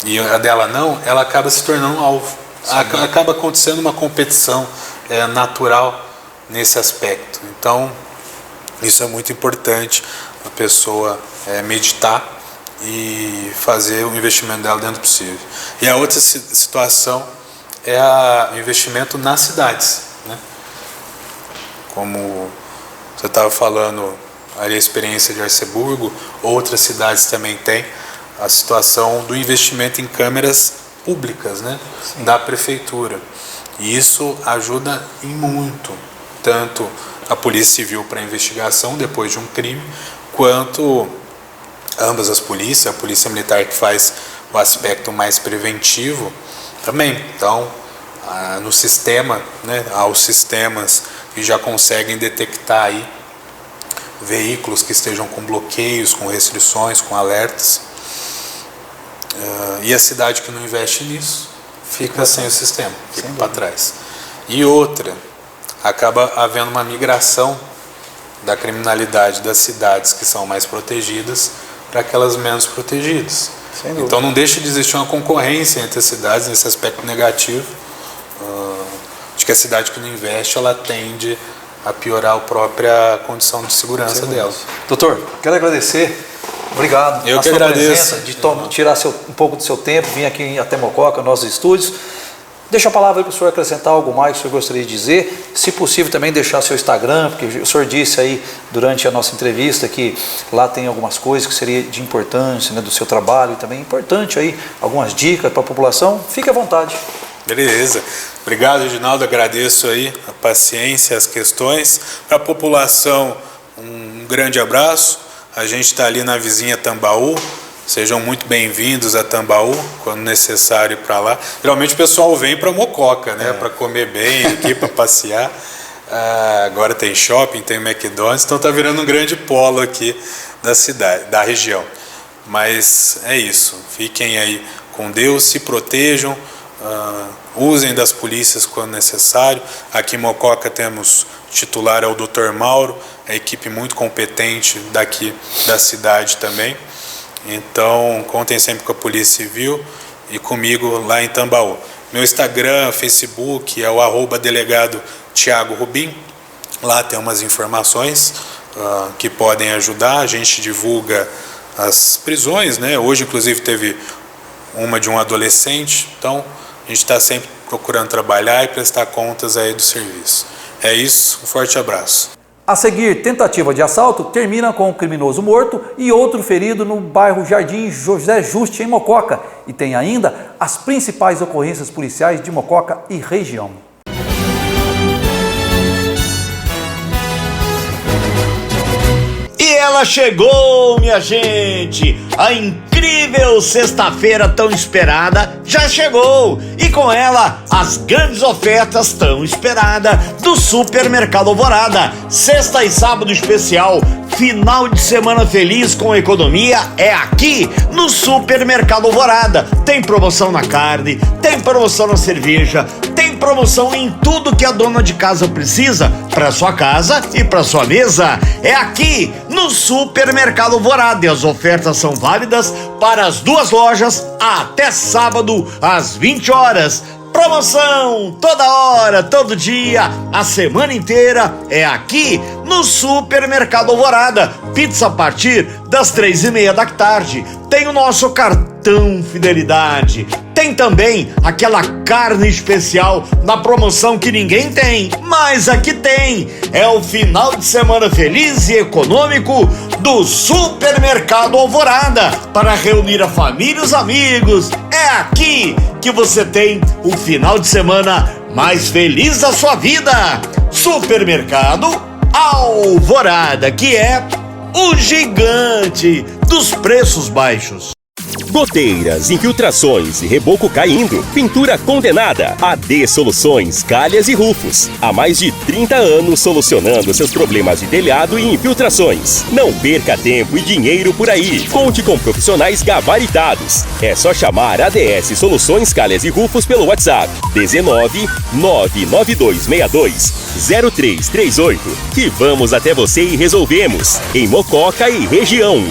e a dela não, ela acaba se tornando um alvo. Acaba acontecendo uma competição natural nesse aspecto. Então isso é muito importante, a pessoa meditar e fazer o investimento dela dentro do possível. E a outra situação é o investimento nas cidades, né? Como você estava falando, a experiência de Arceburgo, outras cidades também têm a situação do investimento em câmeras públicas, né? Da prefeitura. E isso ajuda em muito, tanto a Polícia Civil para investigação depois de um crime, quanto ambas as polícias, a Polícia Militar que faz o aspecto mais preventivo também. Então, no sistema, né, há os sistemas que já conseguem detectar aí veículos que estejam com bloqueios, com restrições, com alertas. E a cidade que não investe nisso fica sem o sistema, fica para trás. E outra, acaba havendo uma migração da criminalidade das cidades que são mais protegidas para aquelas menos protegidas. Então não deixa de existir uma concorrência entre as cidades nesse aspecto negativo, de que a cidade que não investe, ela tende a piorar a própria condição de segurança dela.
Doutor, quero agradecer, obrigado.
Eu que agradeço.
De tirar um pouco do seu tempo, vir aqui até Mococa, nossos estúdios. Deixa a palavra aí para o senhor acrescentar algo mais que o senhor gostaria de dizer. Se possível também deixar seu Instagram, porque o senhor disse aí durante a nossa entrevista que lá tem algumas coisas que seria de importância, né, do seu trabalho, e também é importante aí algumas dicas para a população. Fique à vontade.
Beleza. Obrigado, Reginaldo. Agradeço aí a paciência, as questões. Para a população, um grande abraço. A gente está ali na vizinha Tambaú. Sejam muito bem-vindos a Tambaú, quando necessário, para lá. Geralmente o pessoal vem para Mococa, né? Para comer bem aqui, para passear. Agora tem shopping, tem McDonald's, então está virando um grande polo aqui da cidade, da região. Mas é isso. Fiquem aí com Deus, se protejam, usem das polícias quando necessário. Aqui em Mococa temos titular é o Dr. Mauro, a equipe muito competente daqui da cidade também. Então, contem sempre com a Polícia Civil e comigo lá em Tambaú. Meu Instagram, Facebook é o @delegado Thiago Rubim. Lá tem umas informações que podem ajudar. A gente divulga as prisões, né? Hoje, inclusive, teve uma de um adolescente. Então, a gente está sempre procurando trabalhar e prestar contas aí do serviço. É isso, um forte abraço.
A seguir, tentativa de assalto termina com um criminoso morto e outro ferido no bairro Jardim José Juste, em Mococa. E tem ainda as principais ocorrências policiais de Mococa e região.
E ela chegou, minha gente! A incrível sexta-feira tão esperada já chegou! E com ela, as grandes ofertas tão esperadas do Supermercado Alvorada. Sexta e sábado especial, final de semana feliz com economia é aqui no Supermercado Alvorada. Tem promoção na carne, tem promoção na cerveja, tem promoção em tudo que a dona de casa precisa para sua casa e para sua mesa. É aqui no Supermercado Alvorada e as ofertas são válidas para as duas lojas até sábado às 20 horas. Promoção toda hora, todo dia, a semana inteira é aqui no Supermercado Alvorada. Pizza a partir das 3:30 da tarde. Tem o nosso cartão Fidelidade. Tem também aquela carne especial na promoção que ninguém tem, mas aqui tem. É o final de semana feliz e econômico do Supermercado Alvorada para reunir a família e os amigos. É aqui que você tem o final de semana mais feliz da sua vida. Supermercado Alvorada, que é o gigante dos preços baixos.
Goteiras, infiltrações e reboco caindo. Pintura condenada. AD Soluções, Calhas e Rufos. Há mais de 30 anos solucionando seus problemas de telhado e infiltrações. Não perca tempo e dinheiro por aí. Conte com profissionais gabaritados. É só chamar ADS Soluções, Calhas e Rufos pelo WhatsApp 19 99262 0338 que vamos até você e resolvemos. Em Mococa e região.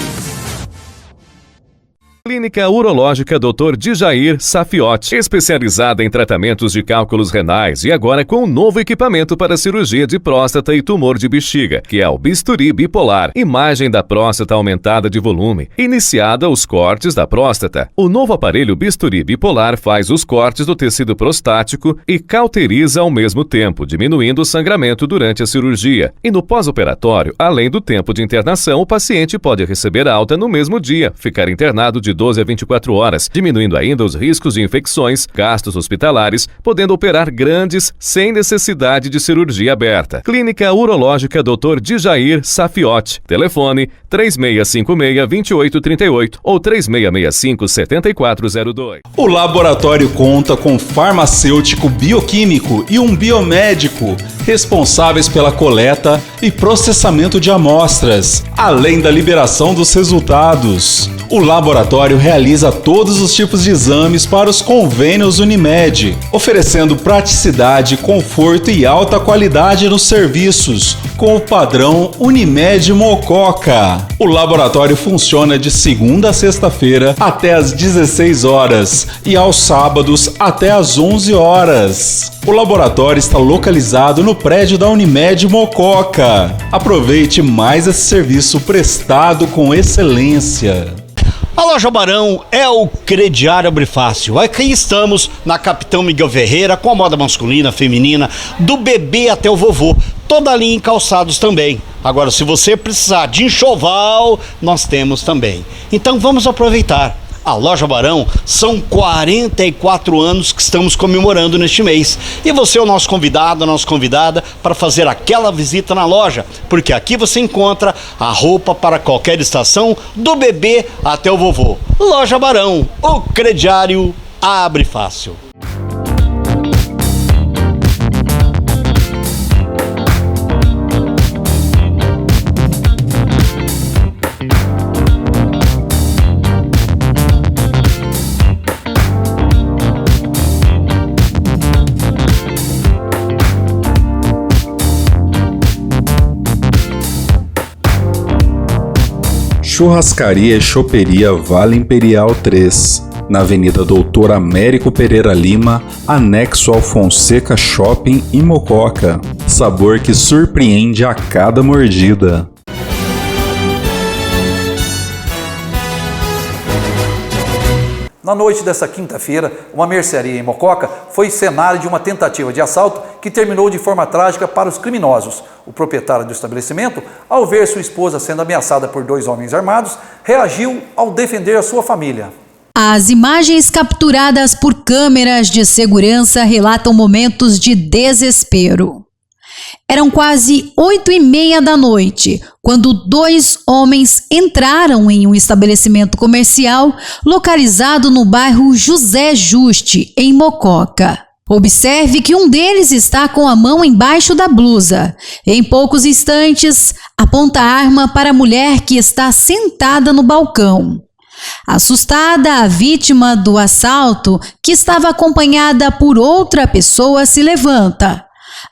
Clínica Urológica Dr. Djair Safiotti, especializada em tratamentos de cálculos renais e agora com um novo equipamento para cirurgia de próstata e tumor de bexiga, que é o bisturi bipolar, imagem da próstata aumentada de volume, iniciada os cortes da próstata. O novo aparelho bisturi bipolar faz os cortes do tecido prostático e cauteriza ao mesmo tempo, diminuindo o sangramento durante a cirurgia. E no pós-operatório, além do tempo de internação, o paciente pode receber alta no mesmo dia, ficar internado de 12 a 24 horas, diminuindo ainda os riscos de infecções, gastos hospitalares, podendo operar grandes sem necessidade de cirurgia aberta. Clínica Urológica Dr. Djair Safiotti. Telefone 3656-2838 ou 3665-7402.
O laboratório conta com farmacêutico bioquímico e um biomédico responsáveis pela coleta e processamento de amostras, além da liberação dos resultados. O laboratório realiza todos os tipos de exames para os convênios Unimed, oferecendo praticidade, conforto e alta qualidade nos serviços, com o padrão Unimed Mococa. O laboratório funciona de segunda a sexta-feira até às 16 horas e aos sábados até às 11 horas. O laboratório está localizado no prédio da Unimed Mococa. Aproveite mais esse serviço prestado com excelência.
A Loja Barão é o crediário Abre Fácil. Aqui estamos na Capitão Miguel Ferreira com a moda masculina, feminina, do bebê até o vovô. Toda a linha em calçados também. Agora, se você precisar de enxoval, nós temos também. Então vamos aproveitar. A Loja Barão são 44 anos que estamos comemorando neste mês. E você é o nosso convidado, a nossa convidada para fazer aquela visita na loja, porque aqui você encontra a roupa para qualquer estação, do bebê até o vovô. Loja Barão, o crediário Abre Fácil.
Churrascaria e Choperia Vale Imperial 3, na Avenida Doutor Américo Pereira Lima, anexo ao Fonseca Shopping em Mococa. Sabor que surpreende a cada mordida.
Na noite desta quinta-feira, uma mercearia em Mococa foi cenário de uma tentativa de assalto que terminou de forma trágica para os criminosos. O proprietário do estabelecimento, ao ver sua esposa sendo ameaçada por 2 homens armados, reagiu ao defender a sua família.
As imagens capturadas por câmeras de segurança relatam momentos de desespero. Eram quase 8h30 da noite, quando 2 homens entraram em um estabelecimento comercial localizado no bairro José Juste, em Mococa. Observe que um deles está com a mão embaixo da blusa. Em poucos instantes, aponta a arma para a mulher que está sentada no balcão. Assustada, a vítima do assalto, que estava acompanhada por outra pessoa, se levanta.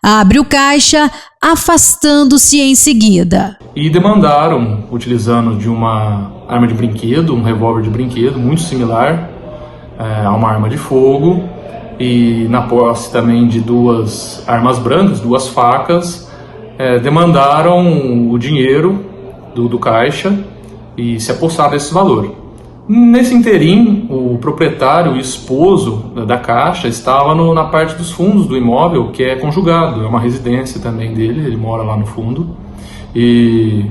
Abre o caixa, afastando-se em seguida.
E demandaram, utilizando de uma arma de brinquedo, um revólver de brinquedo, muito similar a uma arma de fogo, e na posse também de 2 armas brancas, 2 facas, demandaram o dinheiro do caixa e se apossaram desse valor. Nesse interim, o proprietário, o esposo da caixa, estava na parte dos fundos do imóvel, que é conjugado, é uma residência também dele, ele mora lá no fundo. E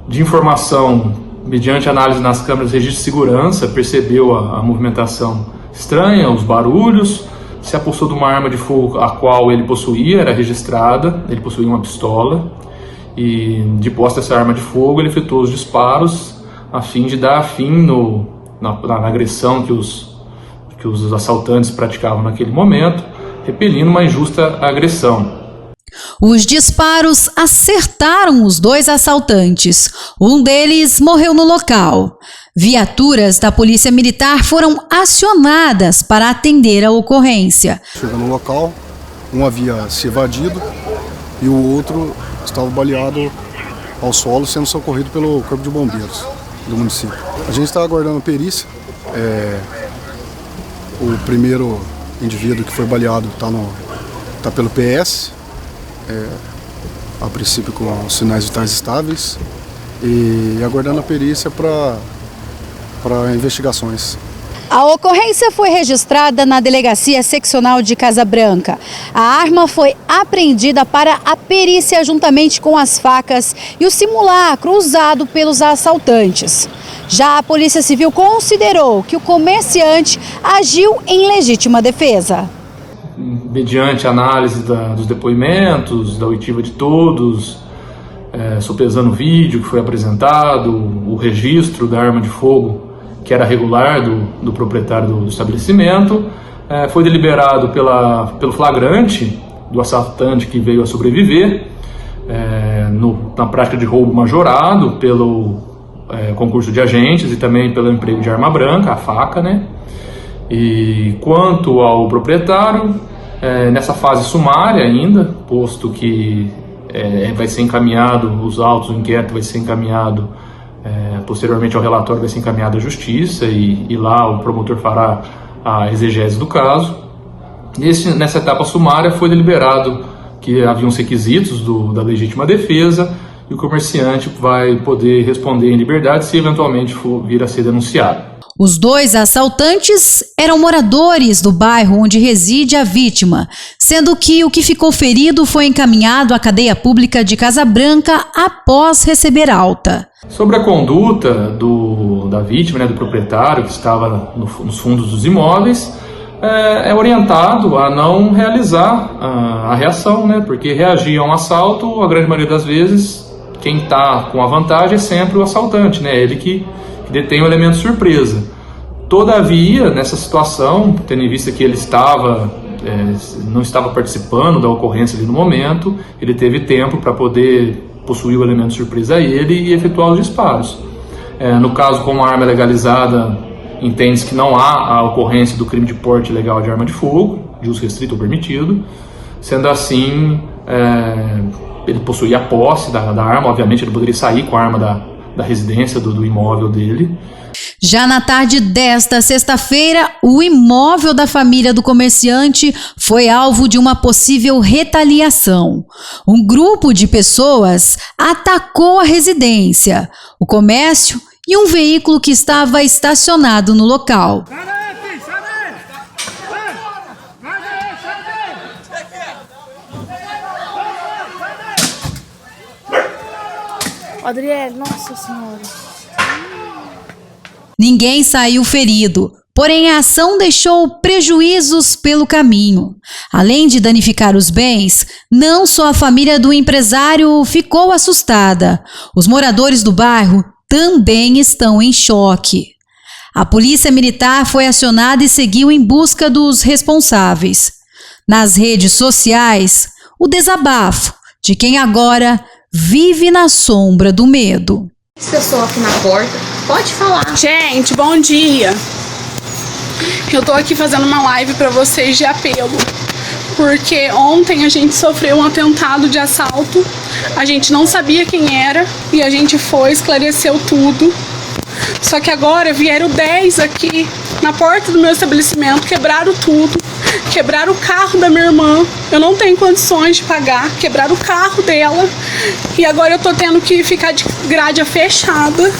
de informação, mediante análise nas câmeras de registro de segurança, percebeu a movimentação estranha, os barulhos, se apossou de uma arma de fogo a qual ele possuía, era registrada, ele possuía uma pistola, e de posse dessa arma de fogo ele efetuou os disparos a fim de dar fim na agressão que os assaltantes praticavam naquele momento, repelindo uma injusta agressão.
Os disparos acertaram os 2 assaltantes. Um deles morreu no local. Viaturas da Polícia Militar foram acionadas para atender a ocorrência.
Chegando no local, um havia se evadido e o outro estava baleado ao solo, sendo socorrido pelo Corpo de Bombeiros do município. A gente está aguardando a perícia. O primeiro indivíduo que foi baleado está pelo PS, a princípio com sinais vitais estáveis, e aguardando a perícia para investigações.
A ocorrência foi registrada na Delegacia Seccional de Casa Branca. A arma foi apreendida para a perícia juntamente com as facas e o simulacro usado pelos assaltantes. Já a Polícia Civil considerou que o comerciante agiu em legítima defesa.
Mediante a análise dos depoimentos, da oitiva de todos, sopesando o vídeo que foi apresentado, o registro da arma de fogo que era regular do proprietário do estabelecimento, foi deliberado pelo flagrante do assaltante que veio a sobreviver, na prática de roubo majorado pelo concurso de agentes e também pelo emprego de arma branca, a faca, né? E quanto ao proprietário, nessa fase sumária ainda, posto que vai ser encaminhado, os autos do inquérito vai ser encaminhado, posteriormente ao relatório vai ser encaminhado à Justiça e lá o promotor fará a exegese do caso. Nessa etapa sumária foi deliberado que haviam os requisitos da legítima defesa e o comerciante vai poder responder em liberdade se eventualmente for vir a ser denunciado.
Os 2 assaltantes eram moradores do bairro onde reside a vítima, sendo que o que ficou ferido foi encaminhado à cadeia pública de Casa Branca após receber alta.
Sobre a conduta da vítima, do proprietário que estava nos fundos dos imóveis, é orientado a não realizar a reação, porque reagir a um assalto, a grande maioria das vezes, quem está com a vantagem é sempre o assaltante, ele que detém o elemento surpresa. Todavia, nessa situação, tendo em vista que ele não estava participando da ocorrência ali no momento, ele teve tempo para poder possuir o elemento surpresa a ele e efetuar os disparos. No caso, como a arma é legalizada, entende-se que não há a ocorrência do crime de porte ilegal de arma de fogo, de uso restrito ou permitido. Sendo assim, ele possuía a posse da arma, obviamente ele poderia sair com a arma da residência, do imóvel dele.
Já na tarde desta sexta-feira, o imóvel da família do comerciante foi alvo de uma possível retaliação. Um grupo de pessoas atacou a residência, o comércio e um veículo que estava estacionado no local.
Adriele, nossa senhora.
Ninguém saiu ferido, porém a ação deixou prejuízos pelo caminho. Além de danificar os bens, não só a família do empresário ficou assustada. Os moradores do bairro também estão em choque. A Polícia Militar foi acionada e seguiu em busca dos responsáveis. Nas redes sociais, o desabafo de quem agora vive na sombra do medo.
Essa pessoa aqui na porta, pode falar.
Gente, bom dia. Eu tô aqui fazendo uma live pra vocês de apelo, porque ontem a gente sofreu um atentado de assalto, a gente não sabia quem era e a gente foi, esclareceu tudo. Só que agora vieram 10 aqui na porta do meu estabelecimento, quebraram tudo, quebraram o carro da minha irmã, eu não tenho condições de pagar, quebraram o carro dela e agora eu tô tendo que ficar de grade fechada.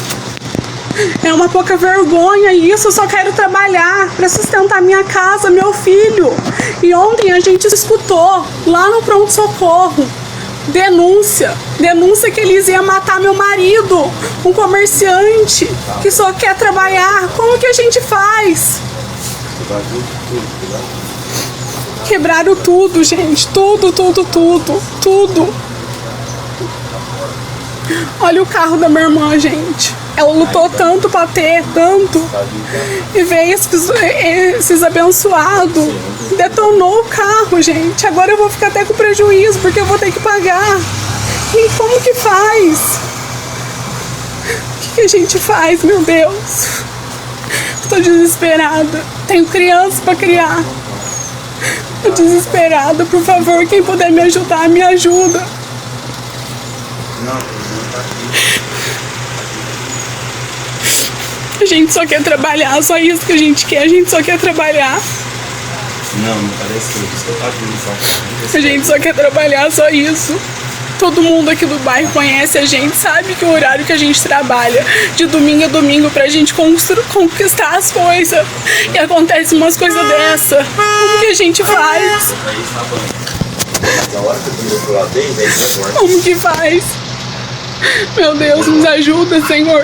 É uma pouca vergonha isso, eu só quero trabalhar para sustentar minha casa, meu filho. E ontem a gente escutou lá no pronto-socorro denúncia que eles iam matar meu marido, um comerciante que só quer trabalhar. Como que a gente faz? Quebraram tudo, gente, tudo. Olha o carro da minha irmã, gente. Ela lutou tanto pra ter, tanto. E veio esses abençoados. Detonou o carro, gente. Agora eu vou ficar até com prejuízo, porque eu vou ter que pagar. E como que faz? O que a gente faz, meu Deus? Estou desesperada. Tenho criança pra criar. Estou desesperada. Por favor, quem puder me ajudar, me ajuda. A gente só quer trabalhar, só isso que a gente quer. A gente só quer trabalhar.
Não parece que eu tô aqui.
A gente só quer trabalhar, só isso. Todo mundo aqui do bairro conhece a gente, sabe que o horário que a gente trabalha, de domingo a domingo, pra gente conquistar as coisas. E acontece umas coisas dessa. Como que a gente faz? Como que faz? Meu Deus, nos ajuda, Senhor.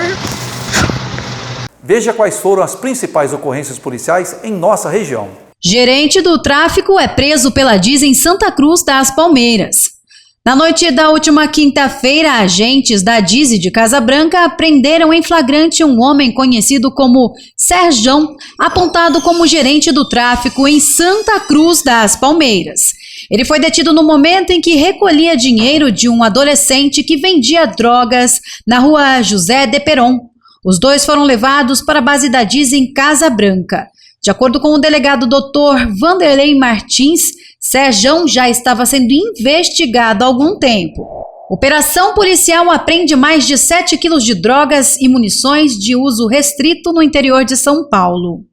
Veja quais foram as principais ocorrências policiais em nossa região.
Gerente do tráfico é preso pela DIS em Santa Cruz das Palmeiras. Na noite da última quinta-feira, agentes da DIS de Casa Branca prenderam em flagrante um homem conhecido como Serjão, apontado como gerente do tráfico em Santa Cruz das Palmeiras. Ele foi detido no momento em que recolhia dinheiro de um adolescente que vendia drogas na rua José de Peron. Os dois foram levados para a base da DIS em Casa Branca. De acordo com o delegado Dr. Vanderlei Martins, Serjão já estava sendo investigado há algum tempo. Operação policial apreende mais de 7 quilos de drogas e munições de uso restrito no interior de São Paulo.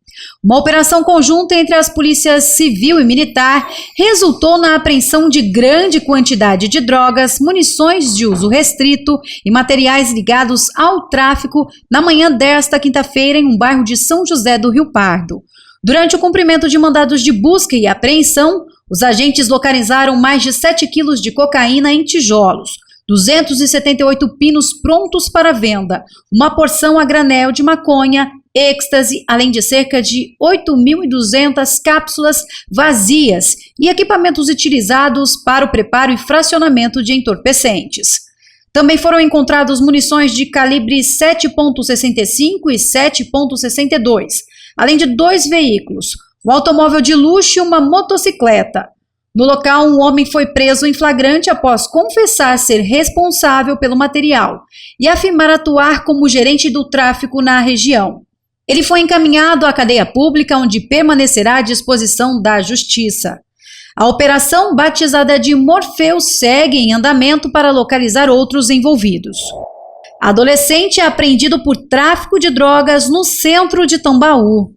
Uma operação conjunta entre as polícias civil e militar resultou na apreensão de grande quantidade de drogas, munições de uso restrito e materiais ligados ao tráfico na manhã desta quinta-feira em um bairro de São José do Rio Pardo. Durante o cumprimento de mandados de busca e apreensão, os agentes localizaram mais de 7 quilos de cocaína em tijolos, 278 pinos prontos para venda, uma porção a granel de maconha, êxtase, além de cerca de 8.200 cápsulas vazias e equipamentos utilizados para o preparo e fracionamento de entorpecentes. Também foram encontrados munições de calibre 7.65 e 7.62, além de 2 veículos, um automóvel de luxo e uma motocicleta. No local, um homem foi preso em flagrante após confessar ser responsável pelo material e afirmar atuar como gerente do tráfico na região. Ele foi encaminhado à cadeia pública, onde permanecerá à disposição da Justiça. A operação, batizada de Morpheus, segue em andamento para localizar outros envolvidos. Adolescente é apreendido por tráfico de drogas no centro de Tambaú.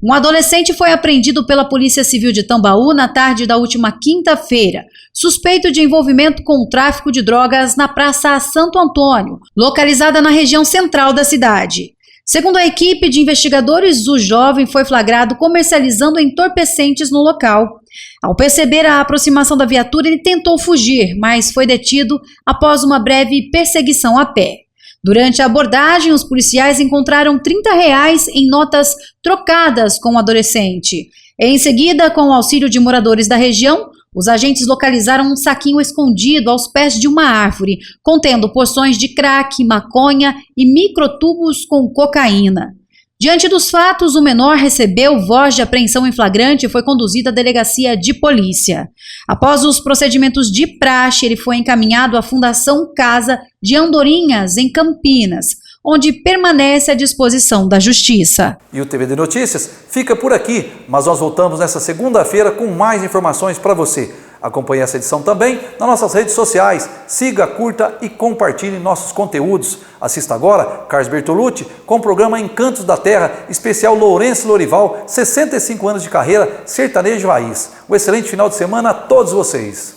Um adolescente foi apreendido pela Polícia Civil de Tambaú na tarde da última quinta-feira, suspeito de envolvimento com o tráfico de drogas na Praça Santo Antônio, localizada na região central da cidade. Segundo a equipe de investigadores, o jovem foi flagrado comercializando entorpecentes no local. Ao perceber a aproximação da viatura, ele tentou fugir, mas foi detido após uma breve perseguição a pé. Durante a abordagem, os policiais encontraram R$30 em notas trocadas com o adolescente. Em seguida, com o auxílio de moradores da região, os agentes localizaram um saquinho escondido aos pés de uma árvore, contendo porções de crack, maconha e microtubos com cocaína. Diante dos fatos, o menor recebeu voz de apreensão em flagrante e foi conduzido à delegacia de polícia. Após os procedimentos de praxe, ele foi encaminhado à Fundação Casa de Andorinhas, em Campinas, onde permanece à disposição da Justiça.
E o TVD Notícias fica por aqui, mas nós voltamos nessa segunda-feira com mais informações para você. Acompanhe essa edição também nas nossas redes sociais. Siga, curta e compartilhe nossos conteúdos. Assista agora Carlos Bertolucci com o programa Encantos da Terra, especial Lourenço Lorival, 65 anos de carreira, sertanejo raiz. Um excelente final de semana a todos vocês.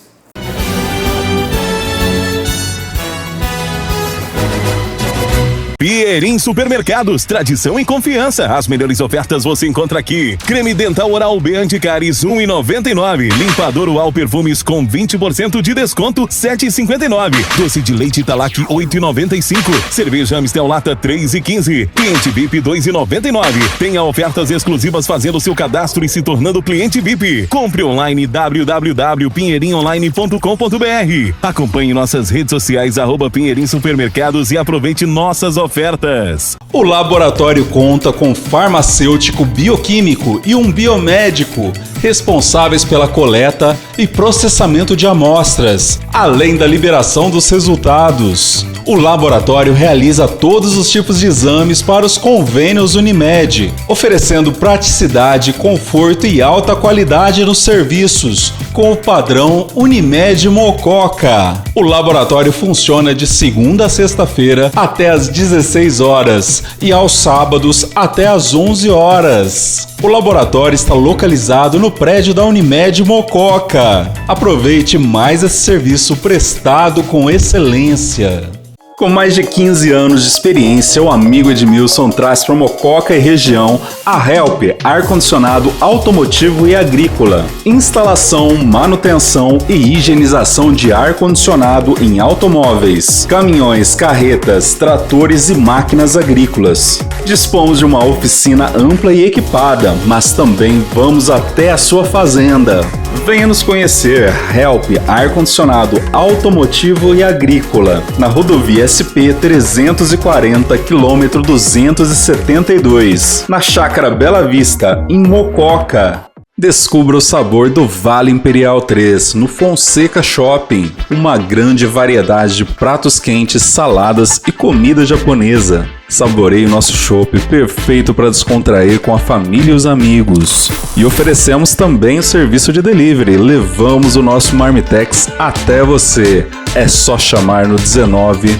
Pierin Supermercados, tradição e confiança. As melhores ofertas você encontra aqui. Creme dental oral B Anticaris, R$1,99. Limpador UAL Perfumes com 20% de desconto, R$7,59. Doce de leite Italac, R$8,95. Cerveja Amstel Lata, R$3,15. Cliente VIP, R$2,99. Tenha ofertas exclusivas fazendo seu cadastro e se tornando cliente VIP. Compre online www.pinheirinonline.com.br. Acompanhe nossas redes sociais @Pinheirin Supermercados e aproveite nossas ofertas. ofertas.
O laboratório conta com farmacêutico bioquímico e um biomédico responsáveis pela coleta e processamento de amostras, além da liberação dos resultados. O laboratório realiza todos os tipos de exames para os convênios Unimed, oferecendo praticidade, conforto e alta qualidade nos serviços, com o padrão Unimed Mococa. O laboratório funciona de segunda a sexta-feira até às 16 horas e aos sábados até às 11 horas. O laboratório está localizado no prédio da Unimed Mococa. Aproveite mais esse serviço prestado com excelência. Com mais de 15 anos de experiência, o amigo Edmilson traz para Mococa e região a Help, ar-condicionado automotivo e agrícola. Instalação, manutenção e higienização de ar-condicionado em automóveis, caminhões, carretas, tratores e máquinas agrícolas. Dispomos de uma oficina ampla e equipada, mas também vamos até a sua fazenda. Venha nos conhecer. Help, ar-condicionado automotivo e agrícola, na rodovia SP 340, quilômetro 272, na Chácara Bela Vista, em Mococa. Descubra o sabor do Vale Imperial 3 no Fonseca Shopping. Uma grande variedade de pratos quentes, saladas e comida japonesa. Saboreie o nosso chopp, perfeito para descontrair com a família e os amigos. E oferecemos também o serviço de delivery. Levamos o nosso Marmitex até você. É só chamar no 19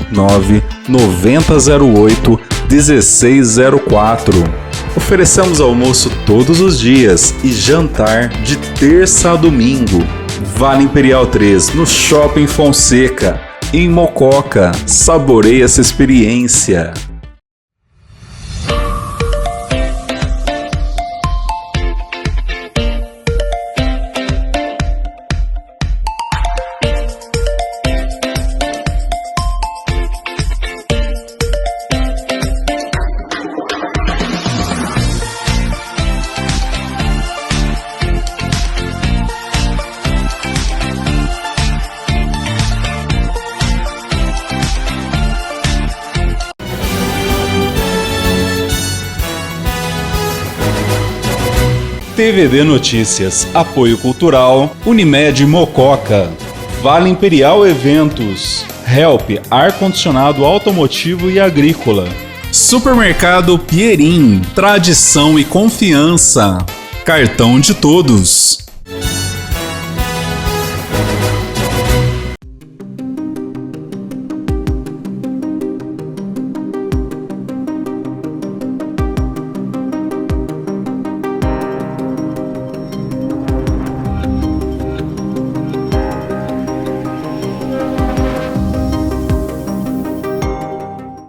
9008 1604. Oferecemos almoço todos os dias e jantar de terça a domingo. Vale Imperial 3, no Shopping Fonseca, em Mococa. Saboreie essa experiência. TVD Notícias, Apoio Cultural, Unimed Mococa, Vale Imperial Eventos, Help, ar-condicionado automotivo e agrícola, Supermercado Pierin, tradição e confiança, Cartão de Todos.